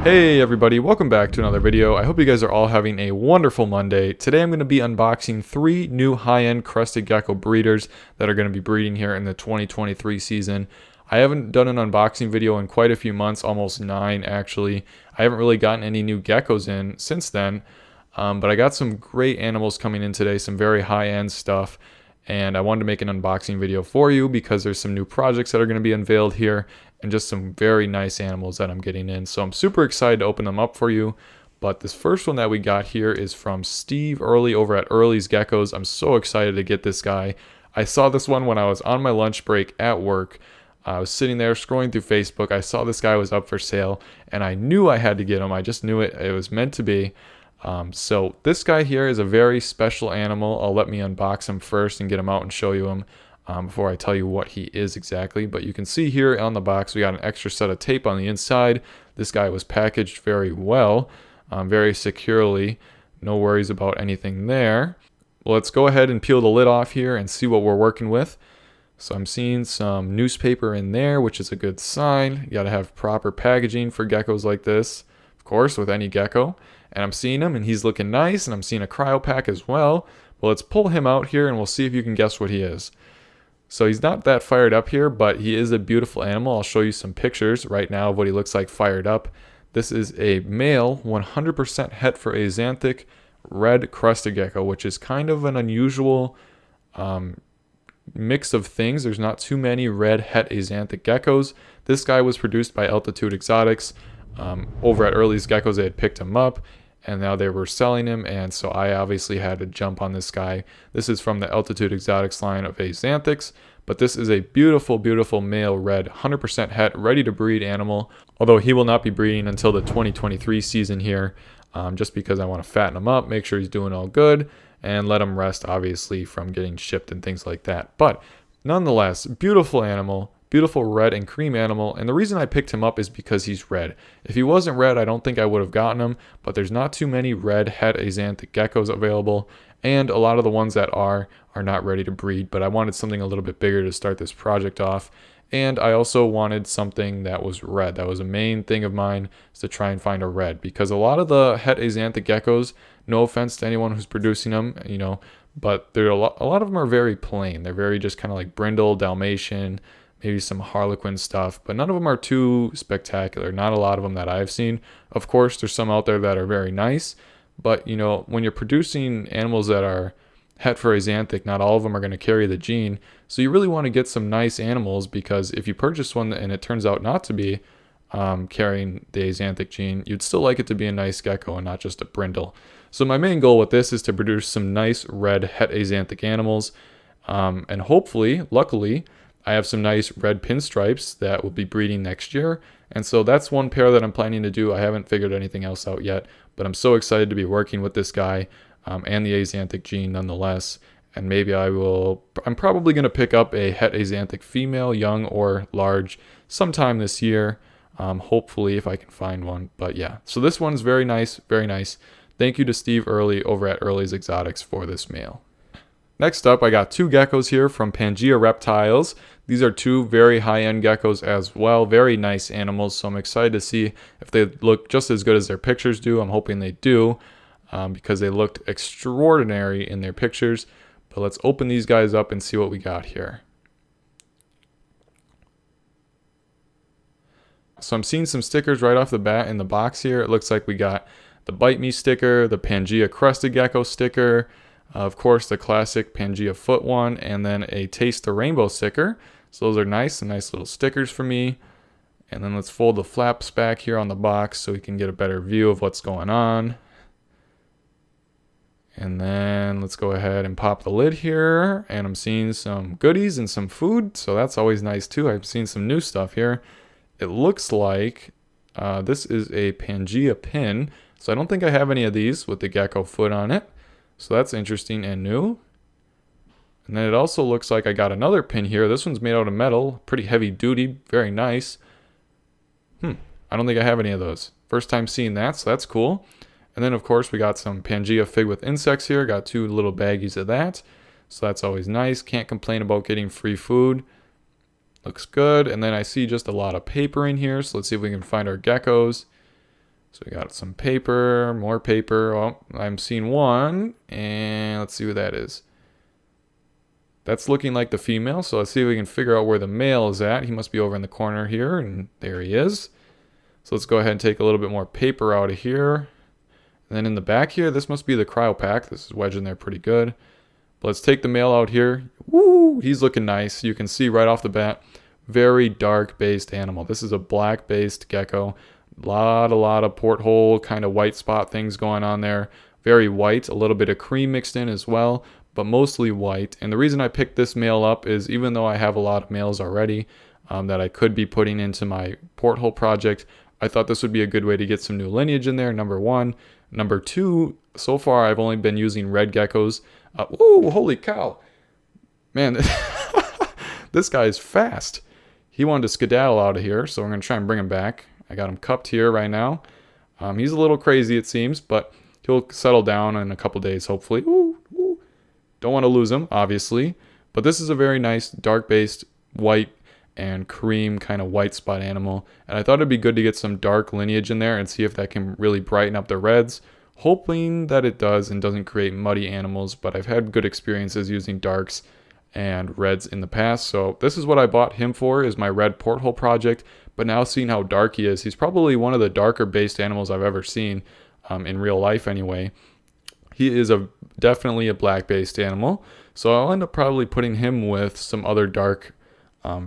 Hey everybody, welcome back to another video. I hope you guys are all having a wonderful Monday. Today I'm going to be unboxing 3 new high-end Crested Gecko breeders that are going to be breeding here in the 2023 season. I haven't done an unboxing video in quite a few months, almost 9 actually. I haven't really gotten any new geckos in since then, but I got some great animals coming in today, some very high-end stuff. And I wanted to make an unboxing video for you because there's some new projects that are going to be unveiled here and just some very nice animals that I'm getting in. So I'm super excited to open them up for you. But this first one that we got here is from Steve Early over at Early's Geckos. I'm so excited to get this guy. I saw this one when I was on my lunch break at work. I was sitting there scrolling through Facebook. I saw this guy was up for sale and I knew I had to get him. I just knew it was meant to be. So this guy here is a very special animal. Let me unbox him first and get him out and show you him before I tell you what he is exactly. But you can see here on the box we got an extra set of tape on the inside. This guy was packaged very well, very securely. No worries about anything there. Well, let's go ahead and peel the lid off here and see what we're working with. So I'm seeing some newspaper in there, which is a good sign. You gotta have proper packaging for geckos like this, of course, with any gecko. And I'm seeing him and he's looking nice, and I'm seeing a cryo pack as well. Well, let's pull him out here and we'll see if you can guess what he is. So he's not that fired up here, but he is a beautiful animal. I'll show you some pictures right now of what he looks like fired up. This is a male 100% het for axanthic red crested gecko, which is kind of an unusual mix of things. There's not too many red het axanthic geckos. This guy was produced by Altitude Exotics. Over at Early's Geckos, they had picked him up and now they were selling him, and so I obviously had to jump on this guy. This is from the Altitude Exotics line of axanthics, but this is a beautiful, beautiful male red 100% het ready to breed animal, although he will not be breeding until the 2023 season here, just because I want to fatten him up, make sure he's doing all good, and let him rest obviously from getting shipped and things like that. But nonetheless, beautiful animal. Beautiful red and cream animal, and the reason I picked him up is because he's red. If he wasn't red, I don't think I would have gotten him, but there's not too many red het axanthic geckos available, and a lot of the ones that are not ready to breed, but I wanted something a little bit bigger to start this project off, and I also wanted something that was red. That was a main thing of mine, is to try and find a red, because a lot of the het axanthic geckos, no offense to anyone who's producing them, but a lot of them are very plain. They're very just kind of like brindle, Dalmatian, maybe some Harlequin stuff, but none of them are too spectacular. Not a lot of them that I've seen. Of course, there's some out there that are very nice, but when you're producing animals that are het for axanthic, not all of them are going to carry the gene. So you really want to get some nice animals, because if you purchase one and it turns out not to be carrying the axanthic gene, you'd still like it to be a nice gecko and not just a brindle. So my main goal with this is to produce some nice red het axanthic animals, and hopefully, luckily, I have some nice red pinstripes that will be breeding next year. And so that's one pair that I'm planning to do. I haven't figured anything else out yet, but I'm so excited to be working with this guy and the axanthic gene nonetheless. And maybe I'm probably going to pick up a het axanthic female, young or large, sometime this year. Hopefully if I can find one. But yeah, so this one's very nice, very nice. Thank you to Steve Early over at Early's Exotics for this male. Next up, I got 2 geckos here from Pangea Reptiles. These are 2 very high-end geckos as well. Very nice animals, so I'm excited to see if they look just as good as their pictures do. I'm hoping they do, because they looked extraordinary in their pictures. But let's open these guys up and see what we got here. So I'm seeing some stickers right off the bat in the box here. It looks like we got the Bite Me sticker, the Pangea Crested Gecko sticker, of course, the classic Pangea foot one, and then a Taste the Rainbow sticker. So those are nice, some nice little stickers for me. And then let's fold the flaps back here on the box so we can get a better view of what's going on. And then let's go ahead and pop the lid here. And I'm seeing some goodies and some food, so that's always nice too. I've seen some new stuff here. It looks like this is a Pangea pin. So I don't think I have any of these with the gecko foot on it. So that's interesting and new. And then it also looks like I got another pin here. This one's made out of metal, pretty heavy duty, very nice. I don't think I have any of those. First time seeing that, so that's cool. And then of course we got some Pangea fig with insects here. Got 2 little baggies of that. So that's always nice. Can't complain about getting free food. Looks good. And then I see just a lot of paper in here. So let's see if we can find our geckos. So we got some paper, more paper. Oh, I'm seeing one, and let's see who that is. That's looking like the female, so let's see if we can figure out where the male is at. He must be over in the corner here, and there he is. So let's go ahead and take a little bit more paper out of here. And then in the back here, this must be the cryo pack. This is wedged in there pretty good. But let's take the male out here. Woo! He's looking nice. You can see right off the bat, very dark-based animal. This is a black-based gecko. A lot of porthole kind of white spot things going on there. Very white, a little bit of cream mixed in as well, but mostly white. And the reason I picked this male up is even though I have a lot of males already that I could be putting into my porthole project, I thought this would be a good way to get some new lineage in there, number one. Number two, so far I've only been using red geckos. Ooh, holy cow. Man, this guy is fast. He wanted to skedaddle out of here, so I'm going to try and bring him back. I got him cupped here right now. He's a little crazy, it seems, but he'll settle down in a couple days, hopefully. Ooh, ooh. Don't want to lose him, obviously. But this is a very nice, dark-based, white and cream kind of white spot animal. And I thought it'd be good to get some dark lineage in there and see if that can really brighten up the reds. Hoping that it does and doesn't create muddy animals, but I've had good experiences using darks and reds in the past. So this is what I bought him for, is my red porthole project. But now seeing how dark he is, he's probably one of the darker based animals I've ever seen in real life anyway. He is definitely a black based animal. So I'll end up probably putting him with some other dark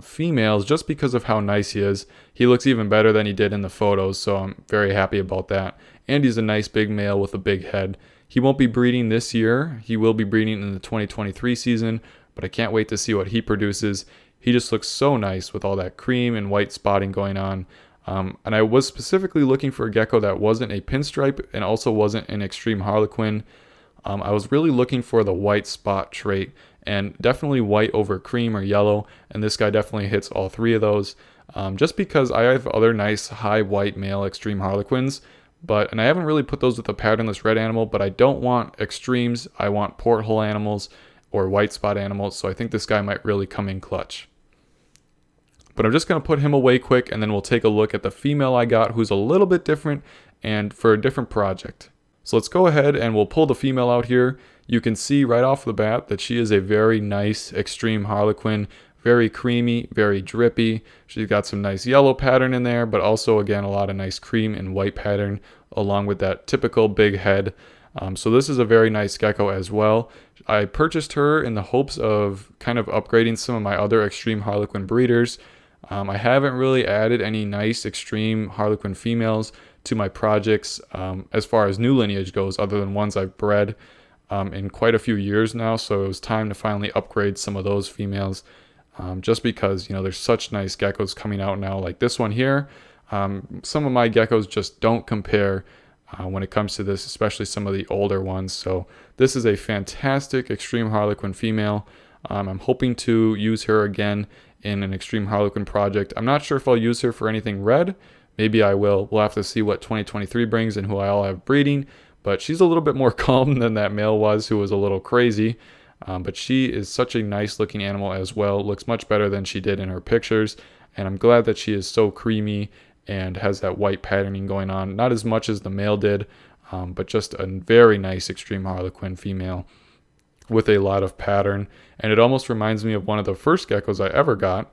females just because of how nice he is. He looks even better than he did in the photos, so I'm very happy about that. And he's a nice big male with a big head. He won't be breeding this year. He will be breeding in the 2023 season, but I can't wait to see what he produces. He just looks so nice with all that cream and white spotting going on. And I was specifically looking for a gecko that wasn't a pinstripe and also wasn't an extreme harlequin. I was really looking for the white spot trait, and definitely white over cream or yellow, and this guy definitely hits all three of those. Just because I have other nice high white male extreme harlequins, and I haven't really put those with a patternless red animal, but I don't want extremes. I want porthole animals or white spot animals, so I think this guy might really come in clutch. But I'm just going to put him away quick, and then we'll take a look at the female I got, who's a little bit different and for a different project. So let's go ahead and we'll pull the female out here. You can see right off the bat that she is a very nice extreme harlequin, very creamy, very drippy. She's got some nice yellow pattern in there, but also again a lot of nice cream and white pattern along with that typical big head. So this is a very nice gecko as well. I purchased her in the hopes of kind of upgrading some of my other extreme harlequin breeders. I haven't really added any nice extreme harlequin females to my projects as far as new lineage goes, other than ones I've bred in quite a few years now. So it was time to finally upgrade some of those females just because, you know, there's such nice geckos coming out now, like this one here. Some of my geckos just don't compare when it comes to this, especially some of the older ones. So this is a fantastic extreme harlequin female. I'm hoping to use her again in an extreme harlequin project. I'm not sure if I'll use her for anything red. Maybe I will. We'll have to see what 2023 brings and who I'll have breeding. But she's a little bit more calm than that male was, who was a little crazy. But she is such a nice looking animal as well. Looks much better than she did in her pictures. And I'm glad that she is so creamy and has that white patterning going on. Not as much as the male did, but just a very nice extreme harlequin female with a lot of pattern. And it almost reminds me of one of the first geckos I ever got,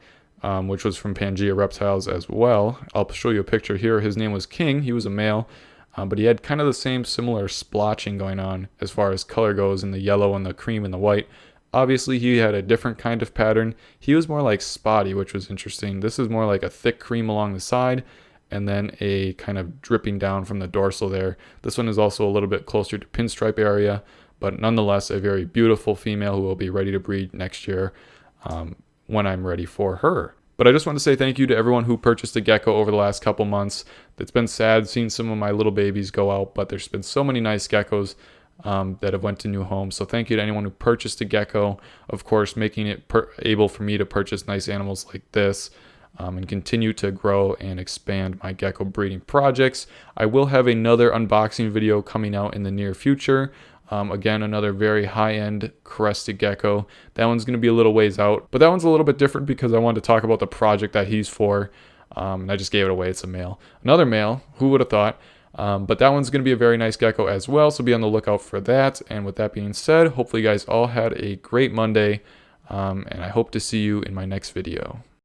which was from Pangea Reptiles as well. I'll show you a picture here. His name was King. He was a male, but he had kind of the same similar splotching going on as far as color goes in the yellow and the cream and the white. Obviously, he had a different kind of pattern. He was more like spotty, which was interesting. This is more like a thick cream along the side and then a kind of dripping down from the dorsal there. This one is also a little bit closer to pinstripe area, but nonetheless a very beautiful female who will be ready to breed next year when I'm ready for her. But I just want to say thank you to everyone who purchased a gecko over the last couple months. It's been sad seeing some of my little babies go out, but there's been so many nice geckos that have went to new homes. So thank you to anyone who purchased a gecko. Of course, making it able for me to purchase nice animals like this and continue to grow and expand my gecko breeding projects. I will have another unboxing video coming out in the near future. Again, another very high-end crested gecko. That one's going to be a little ways out, but that one's a little bit different because I wanted to talk about the project that he's for. And I just gave it away. It's a male. Another male, who would have thought? But that one's going to be a very nice gecko as well, so be on the lookout for that. And with that being said, hopefully you guys all had a great Monday, and I hope to see you in my next video.